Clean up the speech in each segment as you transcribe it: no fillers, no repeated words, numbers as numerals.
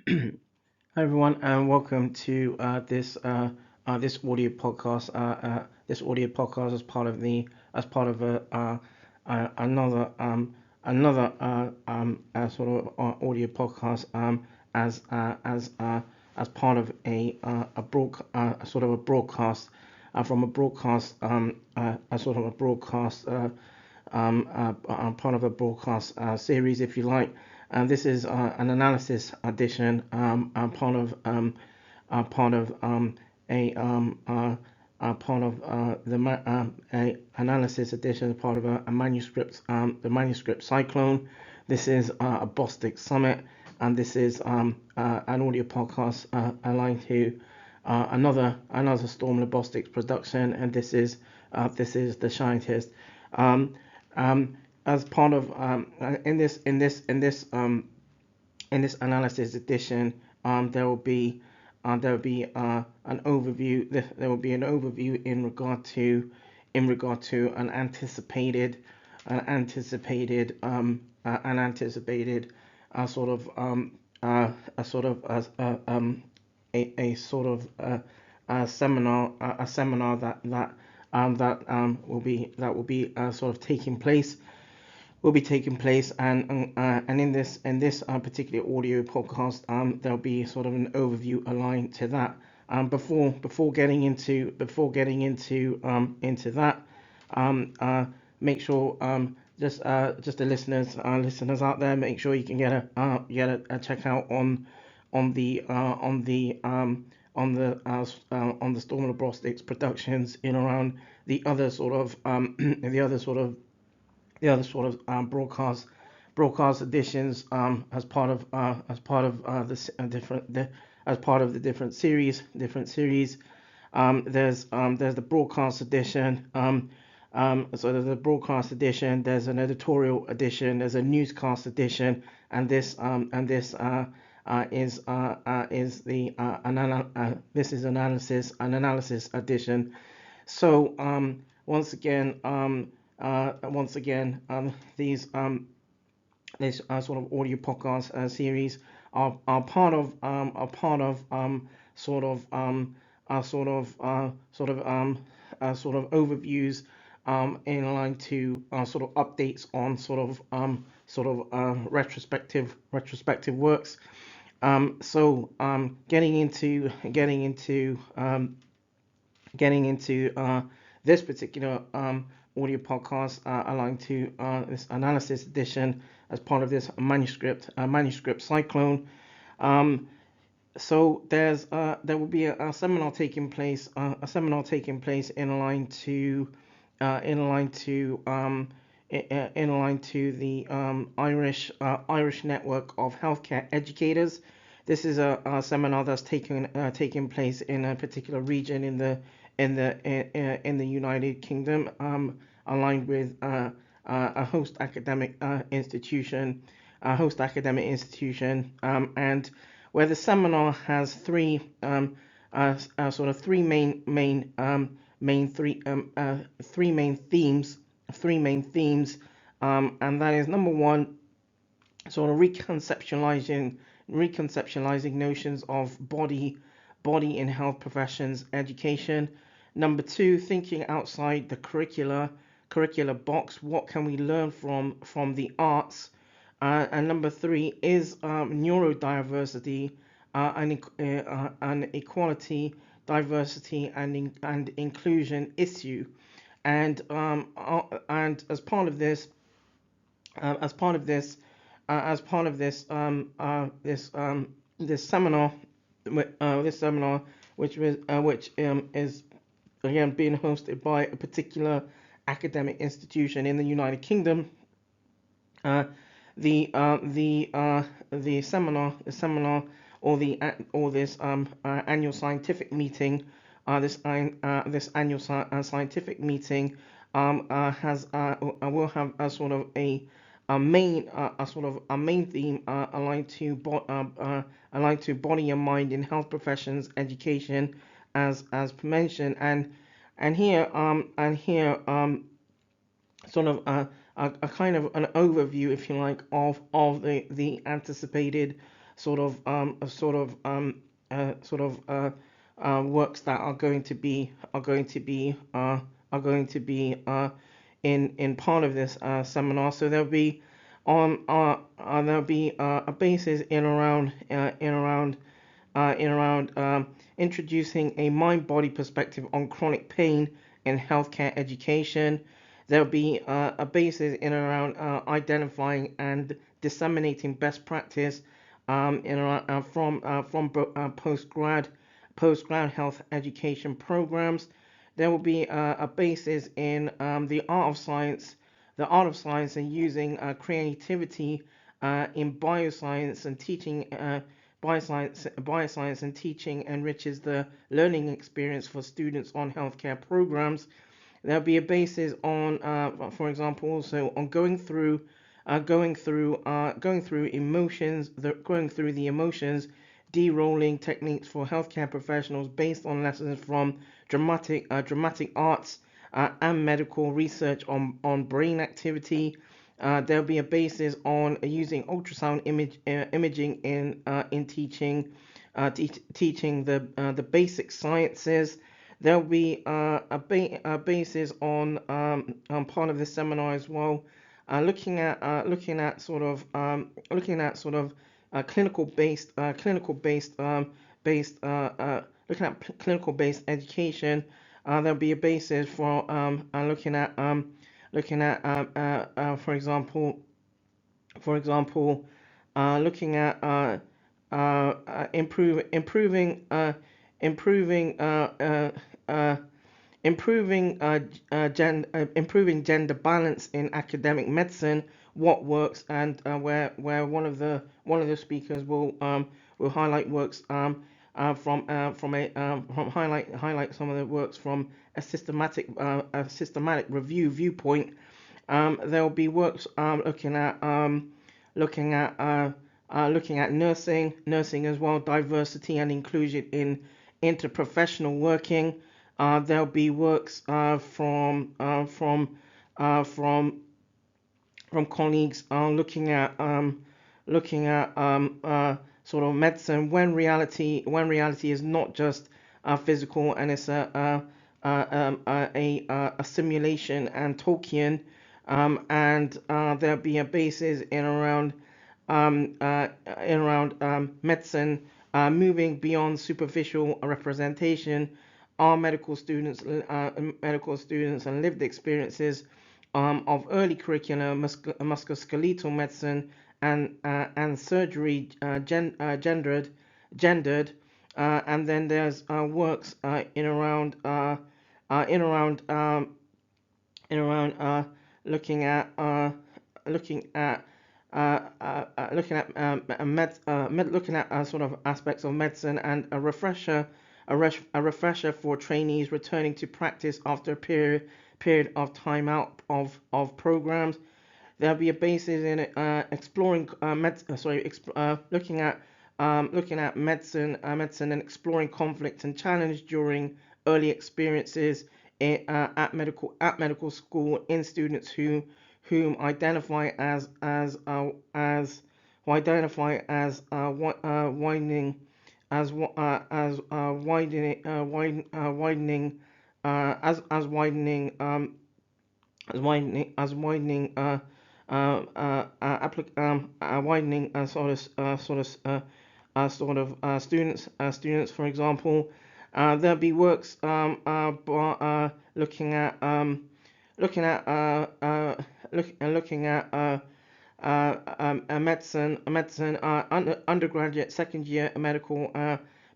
Hi everyone, and welcome to this audio podcast. This audio podcast is part of another sort of audio podcast as part of sort of a broadcast from a broadcast a sort of a broadcast part of a broadcast series, if you like. This is an analysis edition, part of a analysis edition, part of a manuscript, the manuscript Cyclone. This is a Bostic Summit, and this is an audio podcast aligned to another Storm Lobostics production, and this is the Shientist. As part of in this analysis edition, there will be an overview. There will be an overview in regard to an anticipated sort of a sort of a sort of a seminar that will be sort of taking place and in this particular audio podcast, there'll be sort of an overview aligned to that. Before getting into that, make sure just the listeners out there, make sure you can get a check out on the Storm Lobostics productions in around the other sort of broadcast editions as part of the different series. There's the broadcast edition. So there's a broadcast edition. There's an editorial edition. There's a newscast edition, and this is an analysis edition. So once again, these this sort of audio podcast series are part of sort of overviews in line to sort of updates on retrospective works. So getting into this particular audio podcast aligned to this analysis edition as part of this manuscript Cyclone. So there will be a seminar taking place in line to the Irish network of healthcare educators. This is a seminar that's taking place in a particular region in the United Kingdom, aligned with a host academic institution, and where the seminar has three main themes, and that is number one, sort of reconceptualizing notions of body in health professions education. Number two, thinking outside the curricular box. What can we learn from the arts? And number three is neurodiversity, and equality, diversity, and inclusion issue. And as part of this, this seminar, which is again being hosted by a particular academic institution in the United Kingdom. The seminar or this annual scientific meeting, this annual scientific meeting will have a sort of a main theme aligned to body and mind in health professions education, as mentioned, and here sort of a kind of an overview, if you like, of the anticipated sort of works that are going to be in part of this seminar. So there'll be a basis in around introducing a mind-body perspective on chronic pain in healthcare education. There'll be a basis in around identifying and disseminating best practice in around, from postgrad health education programs. There will be a basis in the art of science and using creativity in bioscience and teaching. Bioscience and teaching enriches the learning experience for students on healthcare programs. There'll be a basis on, for example, also on going through emotions, going through the emotions, de-rolling techniques for healthcare professionals based on lessons from dramatic arts and medical research on brain activity. There'll be a basis on using ultrasound imaging in teaching teaching the basic sciences. There'll be a basis on part of the seminar as well, looking at clinical based education. There'll be a basis for for example, looking at improving improving gender balance in academic medicine, what works, and where one of the speakers will highlight works from highlight some of the works from a systematic review viewpoint. There will be works looking at nursing as well, diversity and inclusion in interprofessional working. There'll be works from colleagues looking at sort of medicine when reality is not just physical and it's a simulation and Tolkien, and there'll be a basis in around medicine moving beyond superficial representation. Our medical students and lived experiences of early curricula, musculoskeletal medicine and surgery gendered, and then there's works in around looking at sort of aspects of medicine, and a refresher for trainees returning to practice after a period of time out of programs. There'll be a basis in exploring looking at medicine and exploring conflict and challenge during early experiences at medical school in students whom identify as widening as widening widening as widening widening students. For example, there'll be works looking at medicine undergraduate second year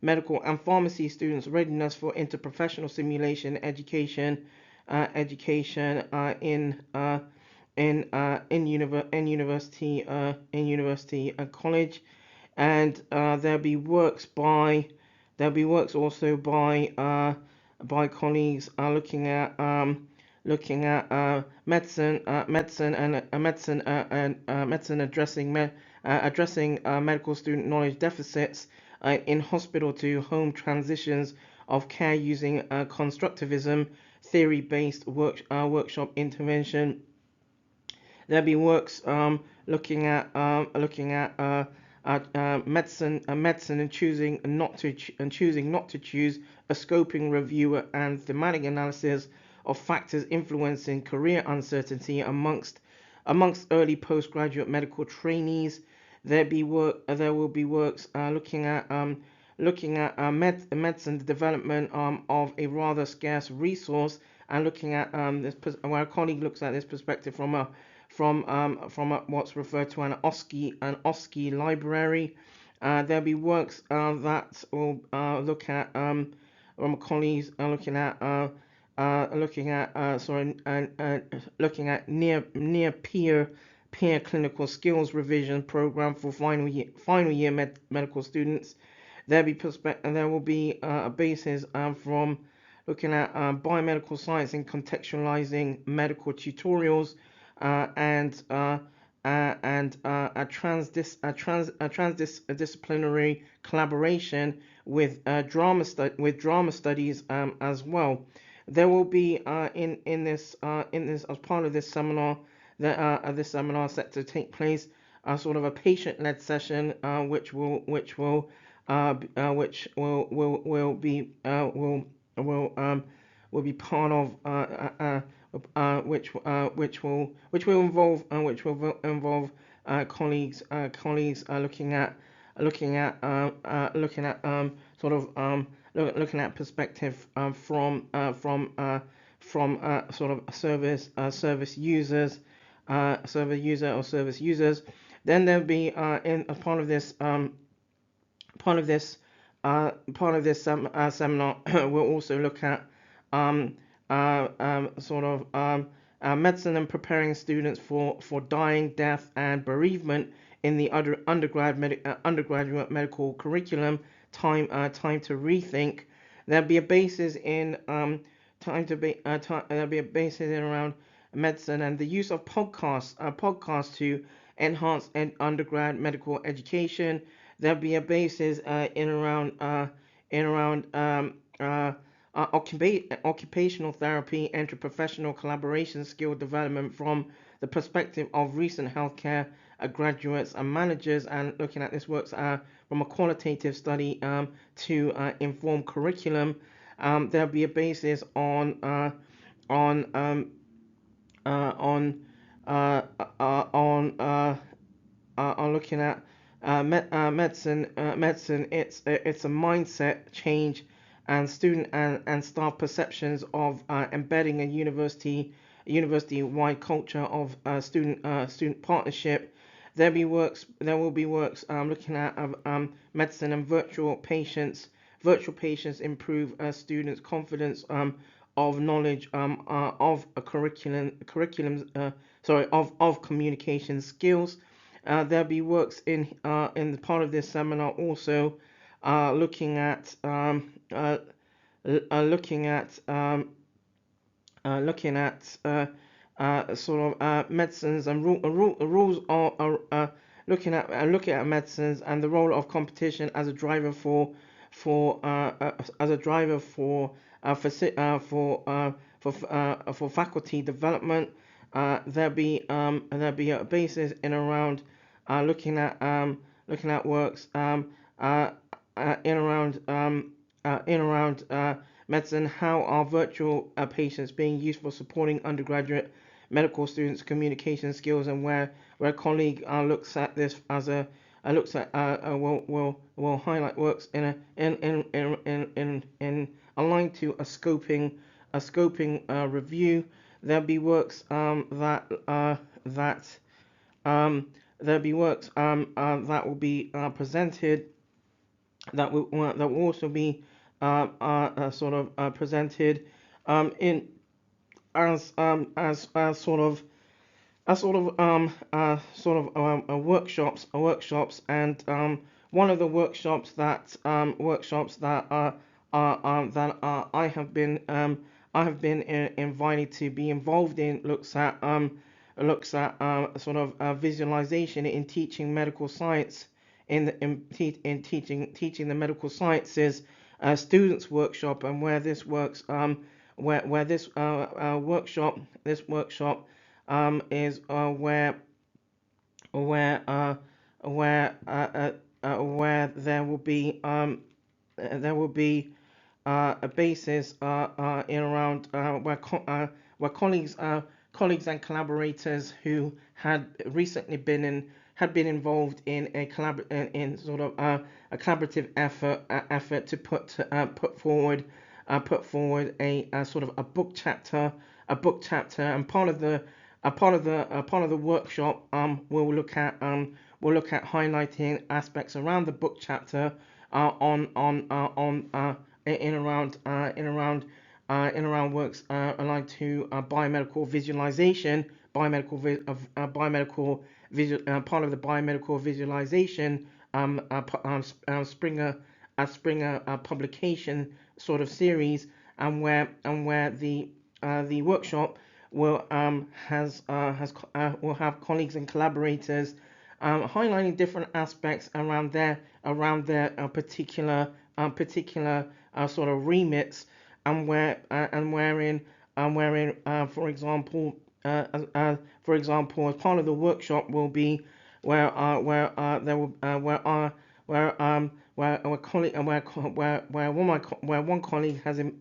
medical and pharmacy students' readiness for interprofessional simulation education in university college. And there'll be works also by colleagues looking at medicine addressing medical student knowledge deficits in hospital to home transitions of care using constructivism theory-based workshop intervention. There'll be works looking at medicine and choosing not to choose, a scoping review and thematic analysis of factors influencing career uncertainty amongst early postgraduate medical trainees. There will be works looking at medicine development of a rather scarce resource, and looking at where a colleague looks at this perspective from what's referred to an OSCE library. There'll be works that will look at from colleagues looking at near peer clinical skills revision program for final year medical students. There will be a basis from looking at biomedical science and contextualizing medical tutorials, and a transdisciplinary collaboration with drama studies as well. There will be in this as part of this seminar that this seminar set to take place sort of a patient-led session, will be part of which will involve colleagues looking at perspective from sort of service users, service users. Then there'll be in a part of this seminar we'll also look at medicine and preparing students for dying, death, and bereavement in the undergraduate medical curriculum. Time to rethink. There'll be a basis in there'll be a basis in around medicine and the use of podcasts to enhance undergrad medical education. There'll be a basis in around occupational therapy, interprofessional collaboration, skill development from the perspective of recent healthcare graduates and managers, and looking at this works from a qualitative study to inform curriculum. There'll be a basis on on um, on on looking at medicine. It's a mindset change and student and staff perceptions of embedding a university-wide culture of student partnership. There will be works looking at medicine and virtual patients. Virtual patients improve students' confidence of knowledge of a of communication skills. There'll be works in the part of this seminar also looking at medicines and rules are looking at medicines and the role of competition as a driver for faculty development. There'll be a basis in around looking at works in around medicine. How are virtual patients being used for supporting undergraduate medical students' communication skills, and where a colleague looks at this as a looks at will highlight works in aligned to a scoping review. There'll be works there'll be works that will be presented that will also be presented in as workshops, and one of the workshops that I have been invited to be involved in looks at visualization in teaching medical science in teaching the medical sciences students workshop, and where this works where this workshop is where where there will be a basis in around where colleagues and collaborators who had been involved in in sort of a collaborative effort to put forward a sort of a book chapter, and part of the workshop we'll look at highlighting aspects around the book chapter on in around works aligned to biomedical visualization, part of the biomedical visualization Springer publication sort of series, and where the workshop will have colleagues and collaborators highlighting different aspects around their particular sort of remits, and wherein for example, as part of the workshop will be there will where one colleague had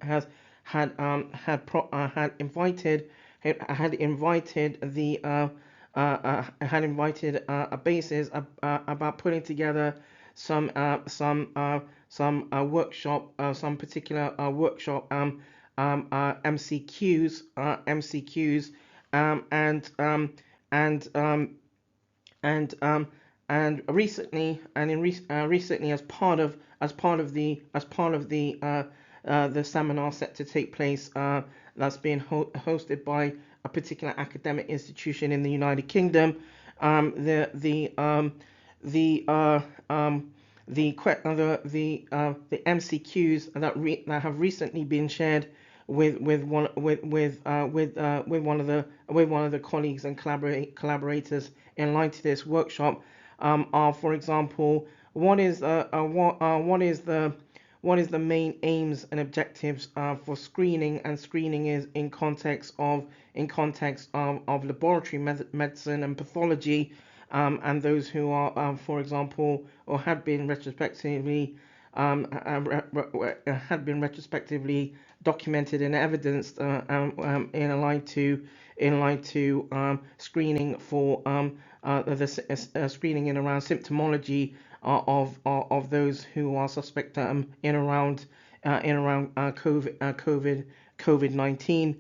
invited a basis about putting together some particular workshop MCQs, and and recently, as part of the seminar set to take place, that's being hosted by a particular academic institution in the United Kingdom. The MCQs that have recently been shared with one of the colleagues and collaborators in line to this workshop are, for example, what is the main aims and objectives for screening, and screening is in context of laboratory medicine and pathology, and those who are, for example, or had been retrospectively documented and evidenced in line to screening for screening in around symptomology of those who are suspect in around COVID-19,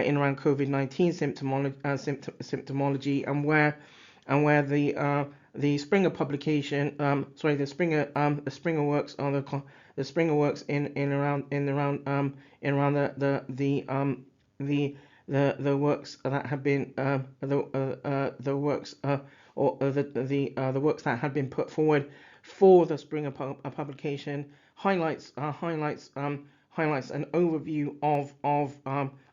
in around COVID-19 symptomology, and where the Springer publication, the Springer works on the Springer works in around the works that have been the works or the works that have been put forward for the Springer publication highlights an overview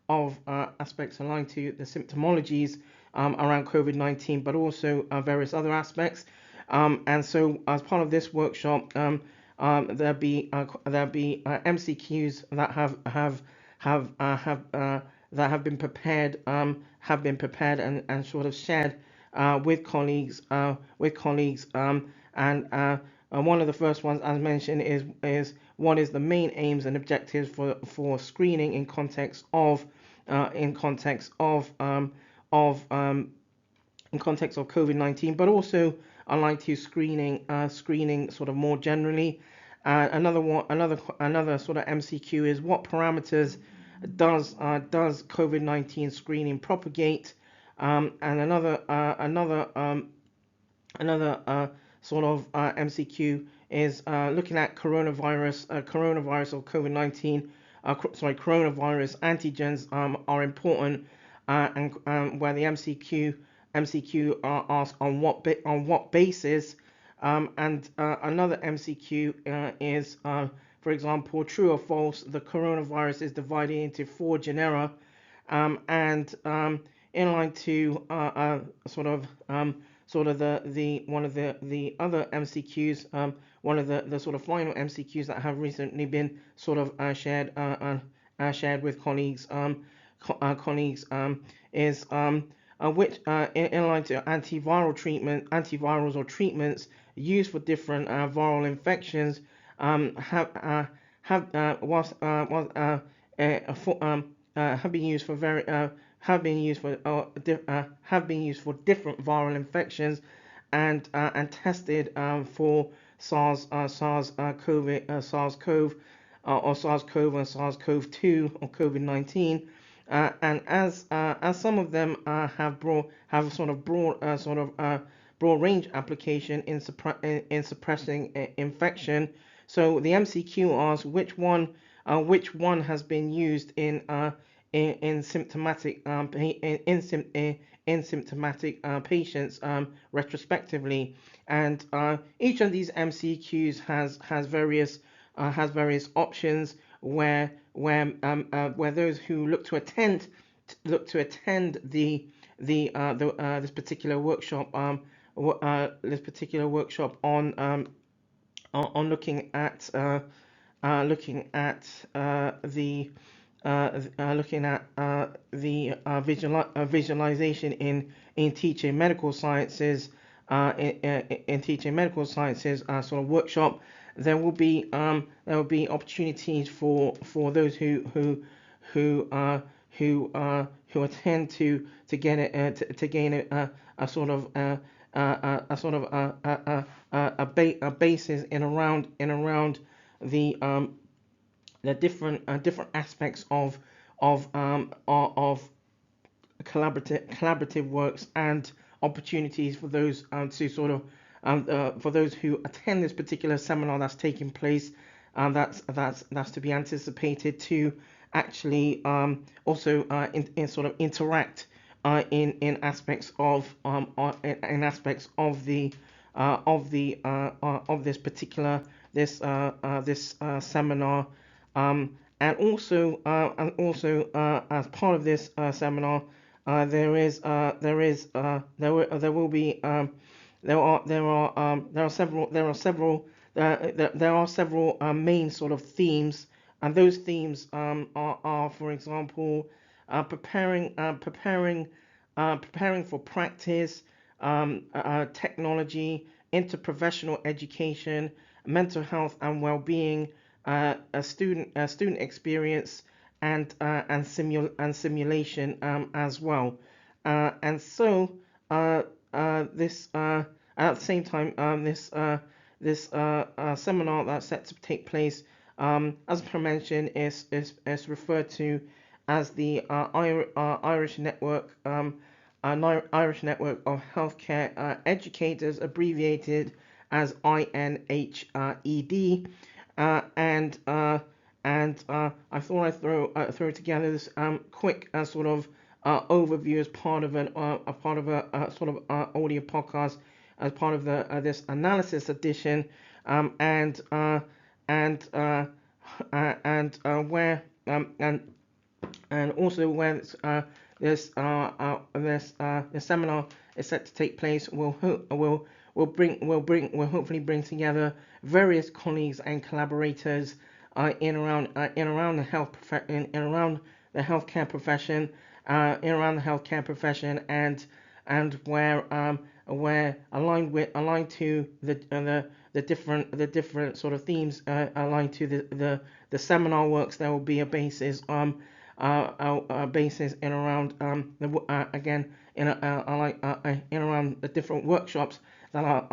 of aspects aligned to the symptomologies around COVID-19, but also various other aspects. And so, as part of this workshop, there'll be MCQs that have been prepared and sort of shared with colleagues and one of the first ones, as mentioned, is what is the main aims and objectives for screening in context of COVID-19, but also aligned to screening sort of more generally. Another sort of MCQ is what parameters does COVID-19 screening propagate, and another sort of MCQ is looking at coronavirus or COVID-19. Coronavirus antigens are important, and where the MCQ are asked on what basis, and another MCQ is, for example, true or false, the coronavirus is divided into 4 genera, and in line to sort of the one of the other MCQs, one of the sort of final MCQs that have recently been sort of shared with colleagues, is in line to antivirals or treatments used for different viral infections have have been used for different viral infections and tested for SARS-CoV and SARS-CoV-2 or COVID-19. And as some of them have sort of broad range application in suppressing infection. So the MCQ asks which one has been used in symptomatic in symptomatic patients retrospectively, and each of these MCQs has various options where those who look to attend this particular workshop on looking at visualization in teaching medical sciences in teaching medical sciences sort of workshop. There will be opportunities for those who attend to get it to gain a sort of a basis in around the different aspects of collaborative works and opportunities for those to sort of for those who attend this particular seminar that's taking place. That's to be anticipated to actually also in sort of interact in aspects of this particular this seminar, and also as part of this seminar, there will be there are several main sort of themes, and those themes are, for example, preparing for practice, technology, interprofessional education, mental health and well-being, a student experience, and simulation as well. And so this at the same time this seminar that's set to take place, as I mentioned, is referred to as the Irish Network Irish Network of Healthcare Educators, abbreviated as INHED. I thought I'd throw together this quick sort of overview as part of a sort of audio podcast as part of this analysis edition, and where and also where this seminar is set to take place will hopefully bring together various colleagues and collaborators in around the healthcare profession, and where aligned to the different sort of themes aligned to the seminar works. There will be a basis basis in around again in around the different workshops that are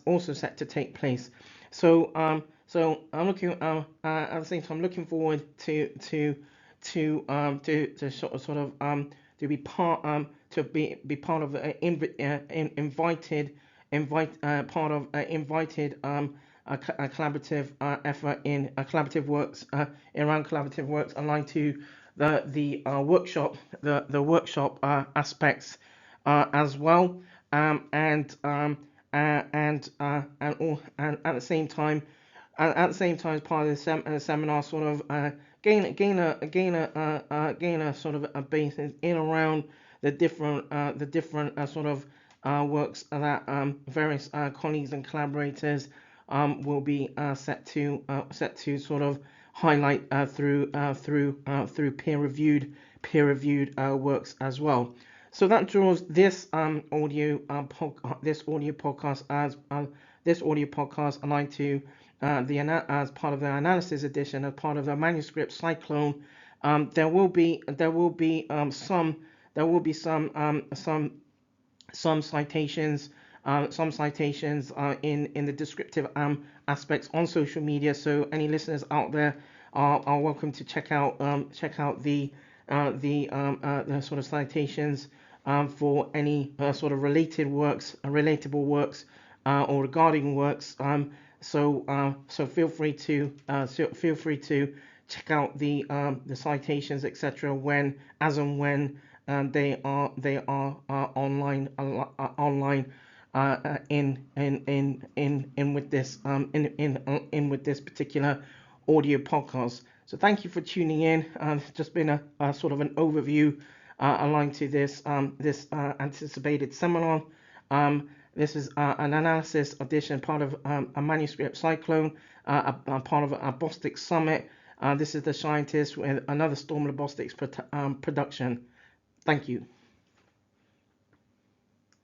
also set to take place. So I'm looking at the same time, looking forward to sort of to be part of invited a collaborative effort in collaborative works around collaborative works aligned to the workshop aspects as well, and at the same time as part of the seminar, sort of gain a sort of a basis in around the different sort of works that various colleagues and collaborators will be set to sort of highlight through peer reviewed works as well. So that draws this audio podcast aligned to as part of the analysis edition, as part of the manuscript Cyclone. There will be some citations, in the descriptive aspects on social media. So any listeners out there are welcome to check out the sort of citations for any sort of relatable works, or regarding works. So feel free to check out the citations, etc. When they are online, in with this with this particular audio podcast. So thank you for tuning in. It's just been a sort of an overview aligned to this anticipated seminar. This is an analysis edition, part of a manuscript Cyclone, a part of a Bostic Summit. This is the Shientist with another Storm Robotics production. Thank you.